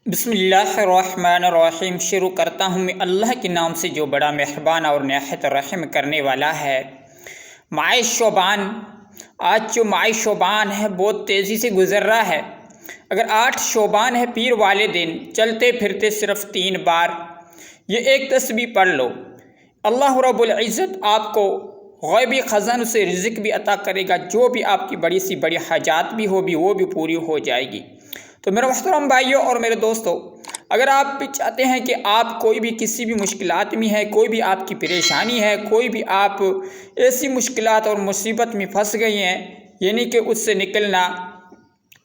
بسم اللہ الرحمن الرحیم۔ شروع کرتا ہوں میں اللہ کے نام سے جو بڑا مہربان اور نہایت رحم کرنے والا ہے۔ ماہ شعبان، آج جو ماہ شعبان ہے بہت تیزی سے گزر رہا ہے۔ اگر 8 شعبان ہے پیر والے دن، چلتے پھرتے صرف 3 بار یہ ایک تسبیح پڑھ لو، اللہ رب العزت آپ کو غیبی خزانوں سے رزق بھی عطا کرے گا، جو بھی آپ کی بڑی سی بڑی حاجات بھی ہوگی وہ بھی پوری ہو جائے گی۔ تو میرے محترم بھائیوں اور میرے دوستوں، اگر آپ بھی چاہتے ہیں کہ آپ کوئی بھی کسی بھی مشکلات میں ہے، کوئی بھی آپ کی پریشانی ہے، کوئی بھی آپ ایسی مشکلات اور مصیبت میں پھنس گئی ہیں، یعنی کہ اس سے نکلنا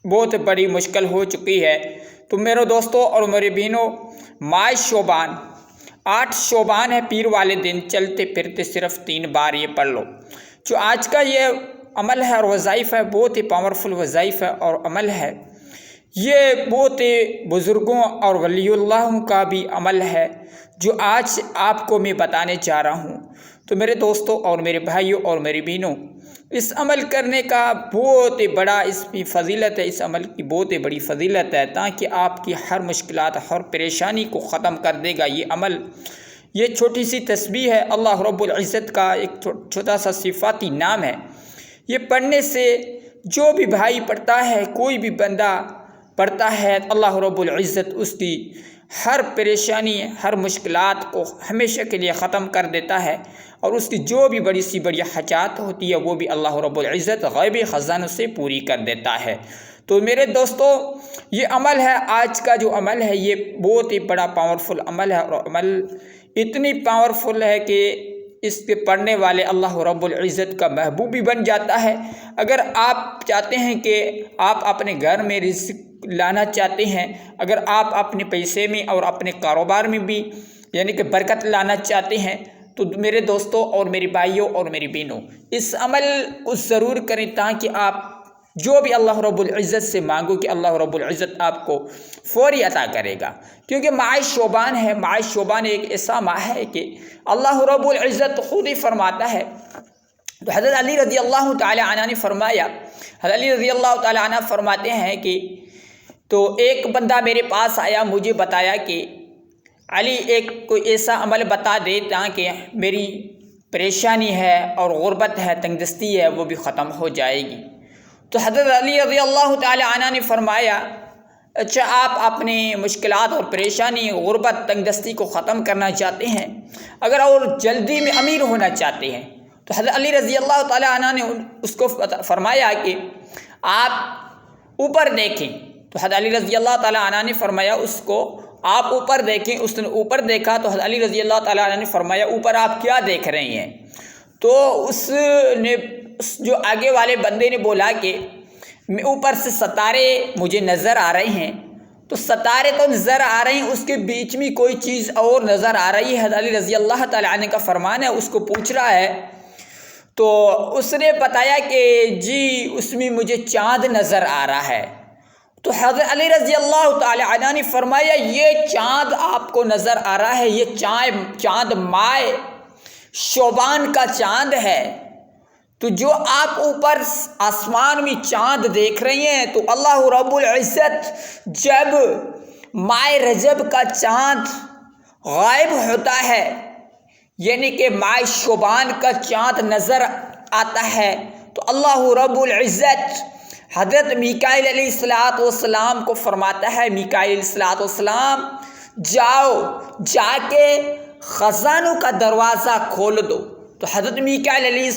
بہت بڑی مشکل ہو چکی ہے، تو میرے دوستوں اور میرے بہنوں، ماہ شعبان 8 شعبان ہے پیر والے دن، چلتے پھرتے صرف 3 بار یہ پڑھ لو۔ جو آج کا یہ عمل ہے اور وظائف ہے، بہت ہی پاورفل وظائف ہے اور عمل ہے، یہ بہت بزرگوں اور ولی اللہ کا بھی عمل ہے جو آج آپ کو میں بتانے جا رہا ہوں۔ تو میرے دوستوں اور میرے بھائیوں اور میری بہنوں، اس عمل کرنے کا بہت بڑا اس کی فضیلت ہے، اس عمل کی بہت بڑی فضیلت ہے، تاکہ آپ کی ہر مشکلات ہر پریشانی کو ختم کر دے گا یہ عمل۔ یہ چھوٹی سی تسبیح ہے، اللہ رب العزت کا ایک چھوٹا سا صفاتی نام ہے۔ یہ پڑھنے سے جو بھی بھائی پڑھتا ہے، کوئی بھی بندہ پڑھتا ہے، اللہ رب العزت اس کی ہر پریشانی ہر مشکلات کو ہمیشہ کے لیے ختم کر دیتا ہے، اور اس کی جو بھی بڑی سی بڑی حاجات ہوتی ہے وہ بھی اللہ رب العزت غیبی خزانوں سے پوری کر دیتا ہے۔ تو میرے دوستو، یہ عمل ہے، آج کا جو عمل ہے یہ بہت ہی بڑا پاورفل عمل ہے، اور عمل اتنی پاورفل ہے کہ اس کے پڑھنے والے اللہ رب العزت کا محبوب بھی بن جاتا ہے۔ اگر آپ چاہتے ہیں کہ آپ اپنے گھر میں رزق لانا چاہتے ہیں، اگر آپ اپنے پیسے میں اور اپنے کاروبار میں بھی یعنی کہ برکت لانا چاہتے ہیں، تو میرے دوستوں اور میری بھائیوں اور میری بہنوں، اس عمل کو ضرور کریں، تاکہ آپ جو بھی اللہ رب العزت سے مانگو کہ اللہ رب العزت آپ کو فوری عطا کرے گا، کیونکہ ماہ شعبان ہے۔ ماہ شعبان ایک ایسا ماہ ہے کہ اللہ رب العزت خود ہی فرماتا ہے۔ تو حضرت علی رضی اللہ تعالی عنہ نے فرمایا، حضرت علی رضی اللہ تعالی عنہ فرماتے ہیں کہ تو ایک بندہ میرے پاس آیا، مجھے بتایا کہ علی ایک کوئی ایسا عمل بتا دے تاکہ میری پریشانی ہے اور غربت ہے، تنگ دستی ہے، وہ بھی ختم ہو جائے گی۔ تو حضرت علی رضی اللہ تعالی عنہ نے فرمایا، اچھا آپ اپنی مشکلات اور پریشانی غربت تنگ دستی کو ختم کرنا چاہتے ہیں، اگر اور جلدی میں امیر ہونا چاہتے ہیں، تو حضرت علی رضی اللہ تعالی عنہ نے اس کو فرمایا کہ آپ اوپر دیکھیں۔ تو حضرت علی رضی اللہ تعالی عنہ نے فرمایا اس کو آپ اوپر دیکھیں۔ اس نے اوپر دیکھا تو حضرت علی رضی اللہ تعالی عنہ نے فرمایا اوپر آپ کیا دیکھ رہے ہیں؟ تو اس جو آگے والے بندے نے بولا کہ میں اوپر سے ستارے مجھے نظر آ رہے ہیں۔ تو ستارے تو نظر آ رہے ہیں، اس کے بیچ میں کوئی چیز اور نظر آ رہی ہے۔ حضرت علی رضی اللہ تعالی عنہ کا فرمان ہے، اس کو پوچھ رہا ہے، تو اس نے بتایا کہ جی اس میں مجھے چاند نظر آ رہا ہے۔ تو حضرت علی رضی اللہ تعالی عنہ نے فرمایا یہ چاند آپ کو نظر آ رہا ہے، یہ چاند ماہ شعبان کا چاند ہے۔ تو جو آپ اوپر آسمان میں چاند دیکھ رہی ہیں، تو اللہ رب العزت جب ماہ رجب کا چاند غائب ہوتا ہے، یعنی کہ ماہ شعبان کا چاند نظر آتا ہے، تو اللہ رب العزت حضرت میکائیل علیہ السلام کو فرماتا ہے، میکائیل علیہ السلام جاؤ، جا کے خزانوں کا دروازہ کھول دو۔ تو حضرت میکائیل علیہ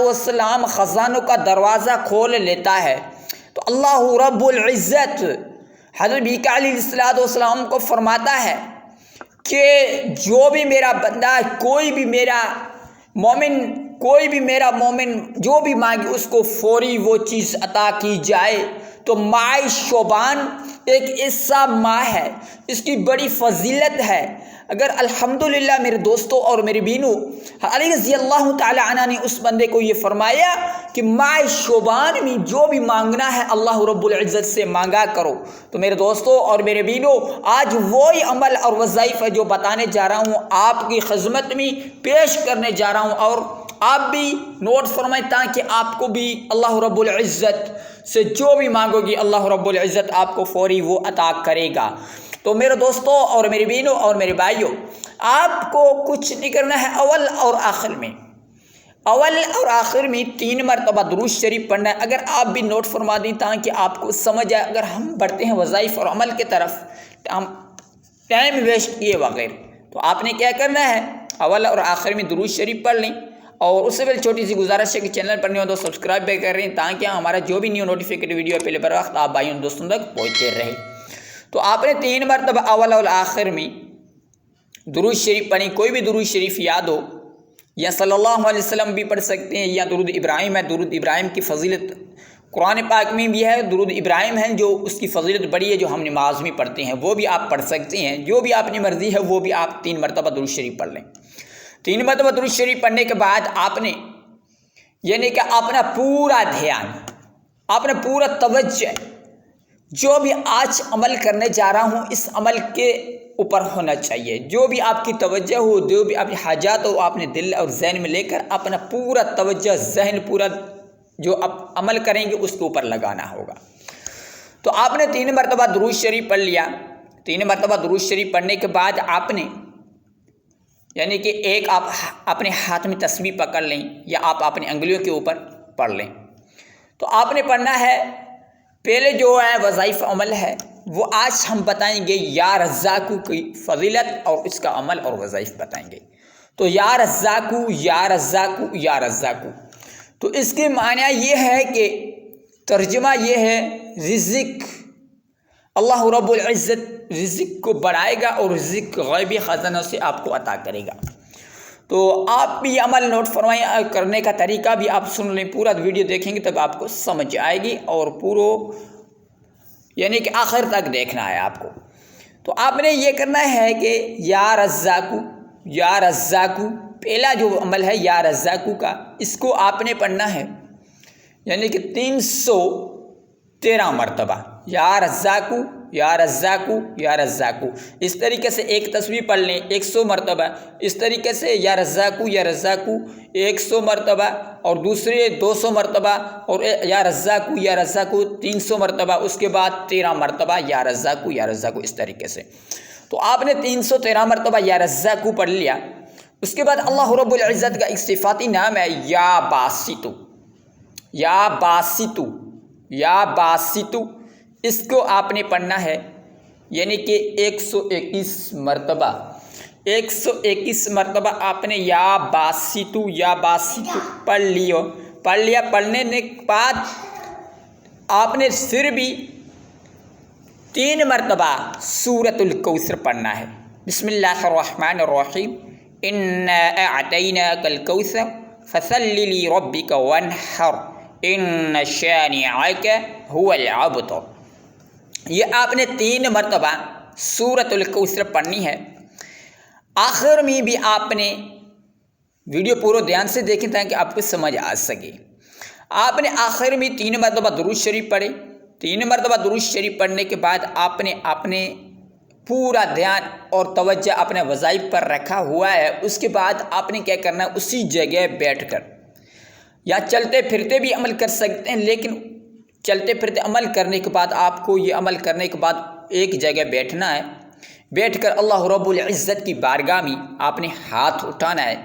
السلام خزانوں کا دروازہ کھول لیتا ہے۔ تو اللہ رب العزت حضرت میکائیل علیہ السلام کو فرماتا ہے کہ جو بھی میرا بندہ، کوئی بھی میرا مومن جو بھی مانگے اس کو فوری وہ چیز عطا کی جائے۔ تو ماہ شعبان ایک ایسا ماہ ہے، اس کی بڑی فضیلت ہے۔ اگر الحمدللہ میرے دوستوں اور میری بہنوں، علی رضی اللہ تعالی عنہ نے اس بندے کو یہ فرمایا کہ ماہ شعبان میں جو بھی مانگنا ہے اللہ رب العزت سے مانگا کرو۔ تو میرے دوستوں اور میرے بہنوں، آج وہی عمل اور وظائف ہے جو بتانے جا رہا ہوں، آپ کی خدمت میں پیش کرنے جا رہا ہوں، اور آپ بھی نوٹ فرمائیں تاکہ آپ کو بھی اللہ رب العزت سے جو بھی مانگو گی اللہ رب العزت آپ کو فوری وہ عطا کرے گا۔ تو میرے دوستوں اور میری بہنوں اور میرے بھائیوں، آپ کو کچھ نہیں کرنا ہے، اول اور آخر میں 3 مرتبہ درود شریف پڑھنا ہے۔ اگر آپ بھی نوٹ فرما دیں تاکہ آپ کو سمجھ آئے، اگر ہم بڑھتے ہیں وظائف اور عمل کی طرف، ہم ٹائم ویسٹ کیے بغیر، تو آپ نے کیا کرنا ہے، اول اور آخر میں درود شریف پڑھ لیں۔ اور اس سے پہلے چھوٹی سی گزارش ہے کہ چینل پر نہیں ہو تو سبسکرائب بھی کر رہے ہیں تاکہ ہمارا جو بھی نیو نوٹیفیکیٹ ویڈیو پہلے بر وقت آپ بھائیوں دوستوں تک پہنچتے رہے۔ تو آپ نے 3 مرتبہ اول اور آخر میں درود شریف پڑھیں، کوئی بھی درود شریف یاد ہو، یا صلی اللہ علیہ وسلم بھی پڑھ سکتے ہیں، یا درود ابراہیم ہے، درود ابراہیم کی فضیلت قرآن پاک میں بھی ہے، درود ابراہیم ہے جو اس کی فضیلت بڑی ہے، جو ہم نماز میں پڑھتے ہیں، وہ بھی آپ پڑھ سکتے ہیں، جو بھی آپ کی مرضی ہے وہ بھی آپ 3 مرتبہ درود شریف پڑھ لیں۔ 3 مرتبہ درود شریف پڑھنے کے بعد آپ نے یعنی کہ اپنا پورا دھیان، اپنا پورا توجہ جو بھی آج عمل کرنے جا رہا ہوں اس عمل کے اوپر ہونا چاہیے۔ جو بھی آپ کی توجہ ہو، جو بھی آپ کی حاجات ہو، آپ نے دل اور ذہن میں لے کر اپنا پورا توجہ، ذہن پورا جو آپ عمل کریں گے اس کے اوپر لگانا ہوگا۔ تو آپ نے 3 مرتبہ درود شریف پڑھ لیا۔ 3 مرتبہ درود شریف پڑھنے کے بعد آپ نے یعنی کہ ایک آپ اپنے ہاتھ میں تسبیح پکڑ لیں یا آپ اپنی انگلیوں کے اوپر پڑھ لیں۔ تو آپ نے پڑھنا ہے، پہلے جو ہے وظائف عمل ہے وہ آج ہم بتائیں گے، یا رزاقو کی فضیلت اور اس کا عمل اور وظائف بتائیں گے۔ تو یا رزاقو، یا رزاقو، یا رزاقو، تو اس کے معنی یہ ہے کہ ترجمہ یہ ہے رزق، اللہ رب العزت رزق کو بڑھائے گا اور رزق غیبی خزانوں سے آپ کو عطا کرے گا۔ تو آپ بھی یہ عمل نوٹ فرمائیں، کرنے کا طریقہ بھی آپ سن لیں، پورا ویڈیو دیکھیں گے تب آپ کو سمجھ آئے گی، اور پورا یعنی کہ آخر تک دیکھنا ہے آپ کو۔ تو آپ نے یہ کرنا ہے کہ یا رزاقو، یا رزاقو، پہلا جو عمل ہے یا رزاقو کا، اس کو آپ نے پڑھنا ہے یعنی کہ 313 مرتبہ، یا رزاقو، یا رزاقو، یا رزاقو۔ اس طریقے سے ایک تسبیح پڑھ لیں 100 مرتبہ، اس طریقے سے یا رزاقو، یا رزاقو 100 مرتبہ، اور دوسرے 200 مرتبہ، اور یا رزاقو، یا رزاقو 300 مرتبہ، اس کے بعد 13 مرتبہ یا رزاقو، یا رزاقو، اس طریقے سے۔ تو آپ نے 313 مرتبہ یا رزاقو پڑھ لیا۔ اس کے بعد اللہ رب العزت کا ایک صفاتی نام ہے یا باسطو، یا باسطو، یا باسطو، اس کو آپ نے پڑھنا ہے یعنی کہ 121 مرتبہ، 121 مرتبہ آپ نے یا باسطو، یا باسطو پڑھ لیا۔ پڑھنے کے بعد آپ نے پھر بھی 3 مرتبہ سورۃ الکوثر پڑھنا ہے۔ بسم اللہ الرحمن الرحیم، انا اعطیناک الکوثر فصل لربک وانحر ان شانئک هو الابتر۔ یہ آپ نے 3 مرتبہ سورۃ الکوثر پڑھنی ہے۔ آخر میں بھی آپ نے ویڈیو پورا دھیان سے دیکھیں تاکہ آپ کو سمجھ آ سکے۔ آپ نے آخر میں 3 مرتبہ درود شریف پڑھے۔ 3 مرتبہ درود شریف پڑھنے کے بعد آپ نے اپنے پورا دھیان اور توجہ اپنے وظائف پر رکھا ہوا ہے۔ اس کے بعد آپ نے کیا کرنا ہے، اسی جگہ بیٹھ کر یا چلتے پھرتے بھی عمل کر سکتے ہیں، لیکن چلتے پھرتے عمل کرنے کے بعد آپ کو یہ عمل کرنے کے بعد ایک جگہ بیٹھنا ہے۔ بیٹھ کر اللہ رب العزت کی بارگاہ میں آپ نے ہاتھ اٹھانا ہے۔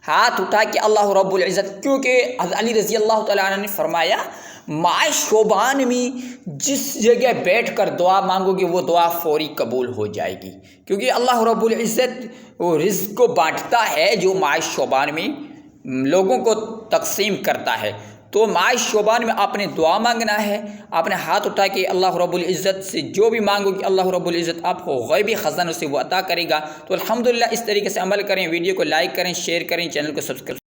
ہاتھ اٹھا کے اللہ رب العزت، کیونکہ حضرت علی رضی اللہ تعالیٰ عنہ نے فرمایا ماہ شعبان میں جس جگہ بیٹھ کر دعا مانگو گے وہ دعا فوری قبول ہو جائے گی، کیونکہ اللہ رب العزت وہ رزق کو بانٹتا ہے جو ماہ شعبان میں لوگوں کو تقسیم کرتا ہے۔ تو ماہ شعبان میں آپ نے دعا مانگنا ہے، آپ نے ہاتھ اٹھا کے اللہ رب العزت سے جو بھی مانگو گے اللہ رب العزت آپ کو غیبی خزانوں سے وہ عطا کرے گا۔ تو الحمدللہ اس طریقے سے عمل کریں، ویڈیو کو لائک کریں، شیئر کریں، چینل کو سبسکرائب